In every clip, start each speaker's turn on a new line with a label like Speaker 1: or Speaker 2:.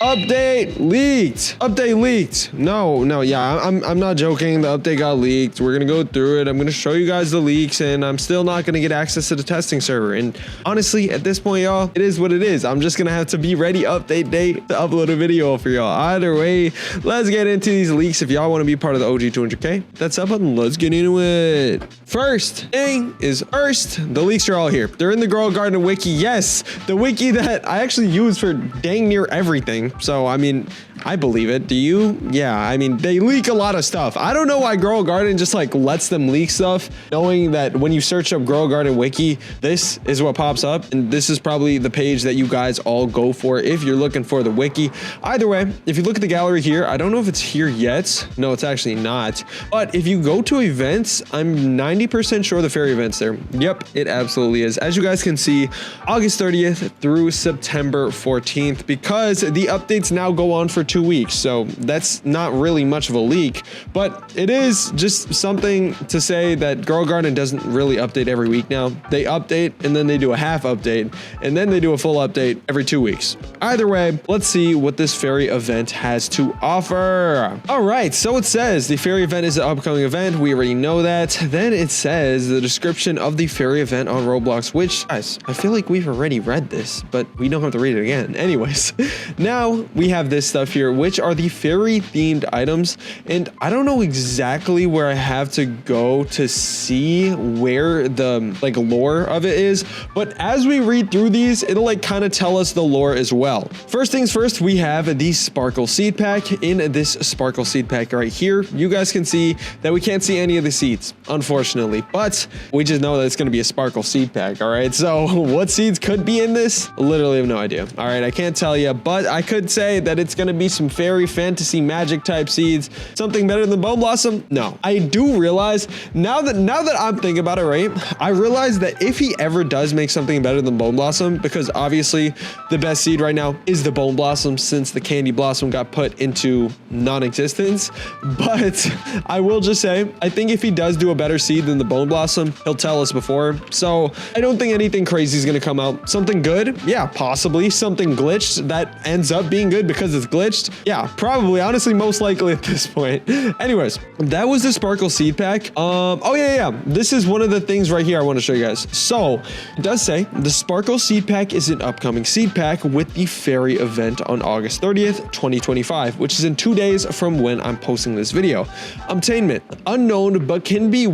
Speaker 1: Update leaked. Update leaked. No, yeah, I'm not joking. The update got leaked. We're gonna go through it. I'm gonna show you guys the leaks, and I'm still not gonna get access to the testing server. And honestly, at this point, y'all, it is what it is. I'm just gonna have to be ready update date to upload a video for y'all. Either way, let's get into these leaks. If y'all want to be part of the OG 200K, that's up button. Let's get into it. First thing is the leaks are all here. They're in the Grow Garden wiki. Yes, the wiki that I actually use for dang near everything. So, I mean, I believe it. Do you? Yeah, I mean, they leak a lot of stuff. I don't know why Grow Garden just like lets them leak stuff, knowing that when you search up Grow Garden wiki, this is what pops up. And this is probably the page that you guys all go for if you're looking for the wiki. Either way, if you look at the gallery here, I don't know if it's here yet. No, it's actually not. But if you go to events, I'm 90% sure the fairy event's there. Yep, it absolutely is. As you guys can see, August 30th through September 14th, because the updates now go on for 2 weeks. So that's not really much of a leak, but it is just something to say that Grow Garden doesn't really update every week now. They update and then they do a half update and then they do a full update every 2 weeks. Either way, let's see what this fairy event has to offer. All right, so it says the fairy event is an upcoming event. We already know that. Then it says the description of the fairy event on Roblox, which, guys, I feel like we've already read this, but we don't have to read it again. Anyways, now we have this stuff here, which are the fairy themed items. And I don't know exactly where I have to go to see where the like lore of it is, but as we read through these, it'll like kind of tell us the lore as well. First things first, we have the sparkle seed pack. In this sparkle seed pack right here, you guys can see that we can't see any of the seeds, unfortunately, but we just know that it's going to be a sparkle seed pack. All right, so what seeds could be in this? Literally have no idea. All right, I can't tell you, but I could say that it's going to be some fairy fantasy magic type seeds. Something better than Bone Blossom? No. I do realize now that I'm thinking about it, right? I realize that if he ever does make something better than Bone Blossom, because obviously the best seed right now is the Bone Blossom since the Candy Blossom got put into non-existence. But I will just say, I think if he does do a better seed than the Bone Blossom, he'll tell us before. So I don't think anything crazy is going to come out. Something good? Yeah, possibly. Something glitched that ends up being good because it's glitched? Yeah, probably. Honestly, most likely at this point. Anyways, that was the sparkle seed pack. Oh yeah. This is one of the things right here I want to show you guys. So it does say the sparkle seed pack is an upcoming seed pack with the fairy event on August 30th, 2025, which is in 2 days from when I'm posting this video. Obtainment unknown, but can be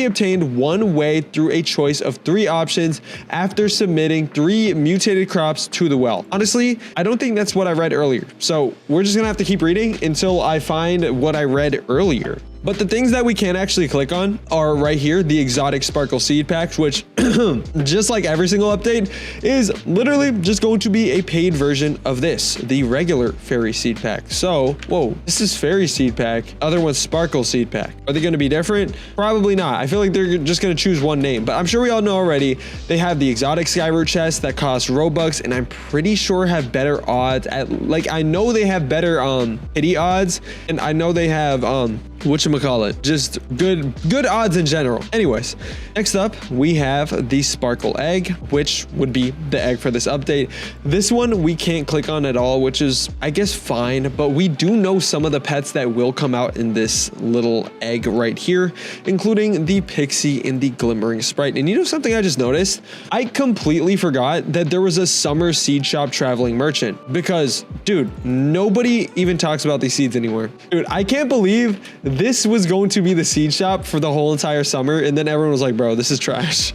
Speaker 1: obtained one way through a choice of 3 options after submitting 3 mutated crops to the well. Honestly, I don't think that's what I read earlier. So we're just gonna have to keep reading until I find what I read earlier. But the things that we can actually click on are right here, the exotic sparkle seed packs, which just like every single update is literally just going to be a paid version of this, the regular fairy seed pack. So, whoa, this is fairy seed pack. Other one's sparkle seed pack. Are they going to be different? Probably not. I feel like they're just going to choose one name, but I'm sure we all know already. They have the exotic skyroot chest that costs Robux, and I'm pretty sure have better odds at, like, I know they have better pity odds, and I know they have whatchamacallit, just good odds in general. Anyways, next up we have the sparkle egg, which would be the egg for this update. This one we can't click on at all, which is I guess fine, but we do know some of the pets that will come out in this little egg right here, including the pixie and the glimmering sprite. And you know something I just noticed? I completely forgot that there was a summer seed shop traveling merchant, because dude, nobody even talks about these seeds anymore. Dude, I can't believe this was going to be the seed shop for the whole entire summer, and then everyone was like, bro, this is trash.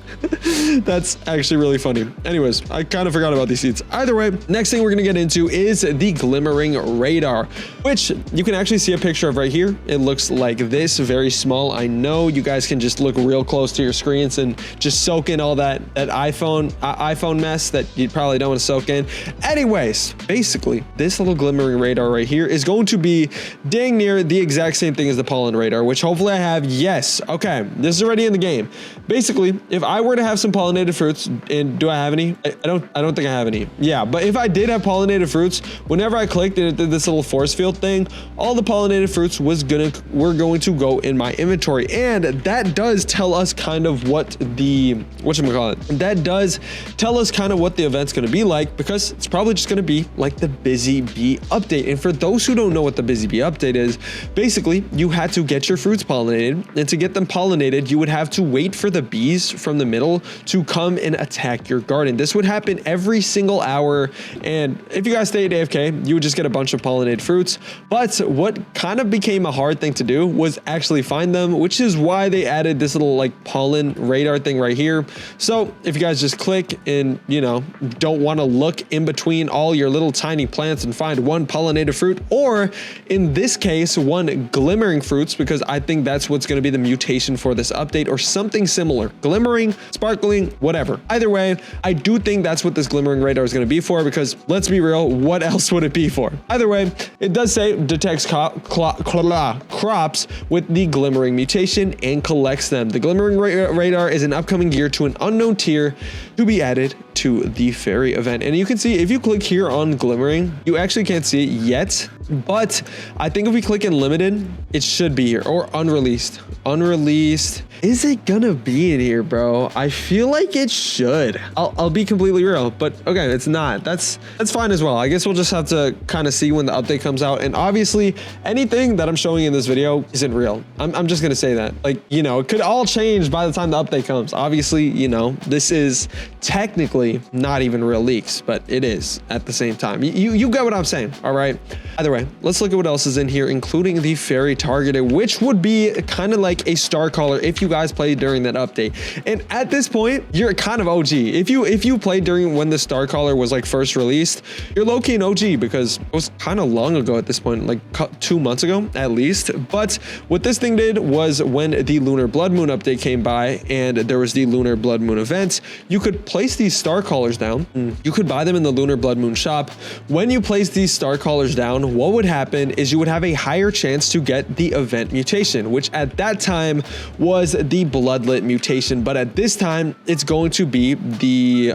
Speaker 1: That's actually really funny. Anyways, I kind of forgot about these seeds. Either way, next thing we're gonna get into is the glimmering radar, which you can actually see a picture of right here. It looks like this, very small. I know you guys can just look real close to your screens and just soak in all that iPhone mess that you probably don't want to soak in. Anyways, basically, this little glimmering radar right here is going to be dang near the exact same thing as the the pollen radar, which hopefully I have. Yes. Okay. This is already in the game. Basically, if I were to have some pollinated fruits, and do I have any? I don't think I have any. Yeah, but if I did have pollinated fruits, whenever I clicked and it did this little force field thing, all the pollinated fruits were going to go in my inventory. And that does tell us kind of what the, whatchamacallit, that does tell us kind of what the event's going to be like, because it's probably just going to be like the Busy Bee update. And for those who don't know what the Busy Bee update is, basically you had to get your fruits pollinated, and to get them pollinated, you would have to wait for the bees from the middle to come and attack your garden. This would happen every single hour, and if you guys stayed AFK, you would just get a bunch of pollinated fruits. But what kind of became a hard thing to do was actually find them, which is why they added this little like pollen radar thing right here. So if you guys just click and, you know, don't want to look in between all your little tiny plants and find one pollinated fruit, or in this case, one glimmering fruits, because I think that's what's going to be the mutation for this update, or something similar. Glimmering, sparkling, whatever. Either way, I do think that's what this glimmering radar is going to be for, because let's be real, what else would it be for? Either way, it does say detects crops with the glimmering mutation and collects them. The glimmering radar is an upcoming gear to an unknown tier to be added to the fairy event. And you can see if you click here on glimmering, you actually can't see it yet, but I think if we click in limited, it should be here, or unreleased. Unreleased. Is it gonna be in here, bro? I feel like it should. I'll be completely real, but okay, it's not. That's fine as well. I guess we'll just have to kind of see when the update comes out. And obviously, anything that I'm showing in this video isn't real. I'm just gonna say that. Like, you know, it could all change by the time the update comes. Obviously, you know, this is technically not even real leaks, but it is at the same time. You get what I'm saying, all right? Either way, let's look at what else is in here, including the fairy targeted, which would be kind of like a star caller if you guys played during that update. And at this point, you're kind of OG. If you played during when the star caller was like first released, you're low-key an OG, because it was kind of long ago at this point, like 2 months ago at least. But what this thing did was, when the lunar blood moon update came by and there was the lunar blood moon event, you could place these star callers down. You could buy them in the lunar blood moon shop. When you place these star callers down, what would happen is you would have a higher chance to get the event mutation, which at that time was the bloodlet mutation, but at this time it's going to be the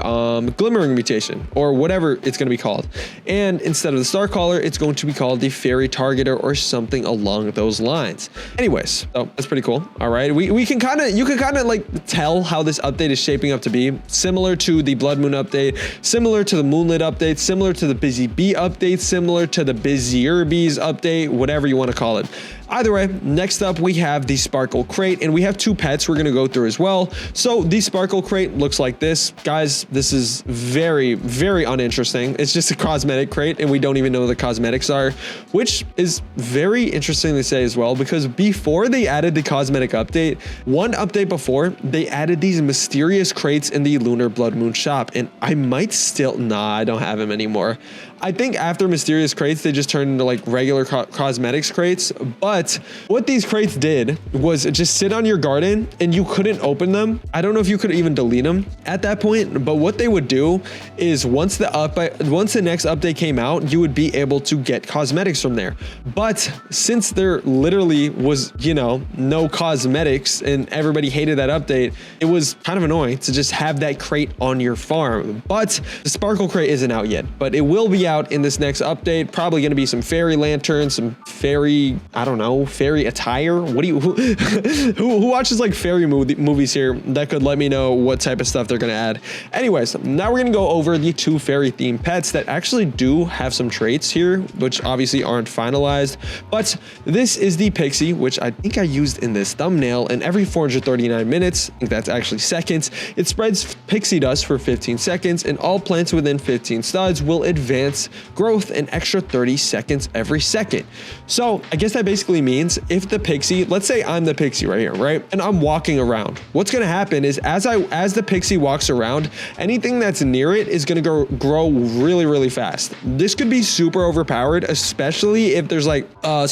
Speaker 1: glimmering mutation, or whatever it's going to be called. And instead of the star caller, it's going to be called the fairy targeter, or something along those lines. Anyways, so that's pretty cool. All right, you can kind of like tell how this update is shaping up to be similar to the blood moon update, similar to the moonlit update, similar to the Busy Bee update, similar to the Busier Bees update, whatever you want to call it. Either way, next up we have the Sparkle Crate, and we have 2 pets we're going to go through as well. So the Sparkle Crate looks like this. Guys, this is very, very uninteresting. It's just a cosmetic crate, and we don't even know what the cosmetics are, which is very interesting to say as well, because before they added the cosmetic update, one update before, they added these mysterious crates in the Lunar Blood Moon shop, and I might still, nah, I don't have them anymore. I think after mysterious crates, they just turned into like regular cosmetics crates. But what these crates did was just sit on your garden and you couldn't open them. I don't know if you could even delete them at that point, but what they would do is once the next update came out, you would be able to get cosmetics from there. But since there literally was, you know, no cosmetics and everybody hated that update, it was kind of annoying to just have that crate on your farm. But the Sparkle Crate isn't out yet, but it will be out in this next update. Probably going to be some fairy lanterns, some fairy, I don't know, fairy attire. What do you, who watches like fairy movies here that could let me know what type of stuff they're going to add? Anyways, now we're going to go over the 2 fairy themed pets that actually do have some traits here, which obviously aren't finalized. But this is the Pixie, which I think I used in this thumbnail, and every 439 minutes, I think that's actually seconds, it spreads pixie dust for 15 seconds, and all plants within 15 studs will advance growth an extra 30 seconds every second. So I guess that basically means if the Pixie, let's say I'm the Pixie right here, right? And I'm walking around, what's going to happen is as the Pixie walks around, anything that's near it is going to grow really, really fast. This could be super overpowered, especially if there's like a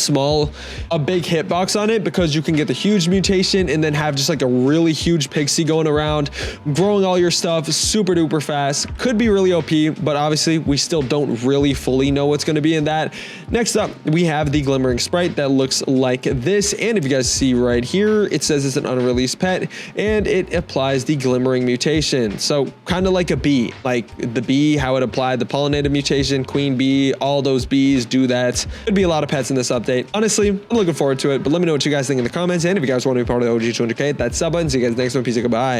Speaker 1: big hitbox on it, because you can get the huge mutation and then have just like a really huge Pixie going around, growing all your stuff super duper fast. Could be really OP, but obviously we still don't really fully know what's going to be in that. Next up, we have the Glimmering Sprite that looks looks like this. And if you guys see right here, it says it's an unreleased pet and it applies the glimmering mutation. So kind of like a bee, like the bee, how it applied the pollinated mutation, queen bee, all those bees do that. Could be a lot of pets in this update. Honestly, I'm looking forward to it, but let me know what you guys think in the comments. And if you guys want to be part of the OG 200K, hit that sub button. See you guys next one. Peace and goodbye.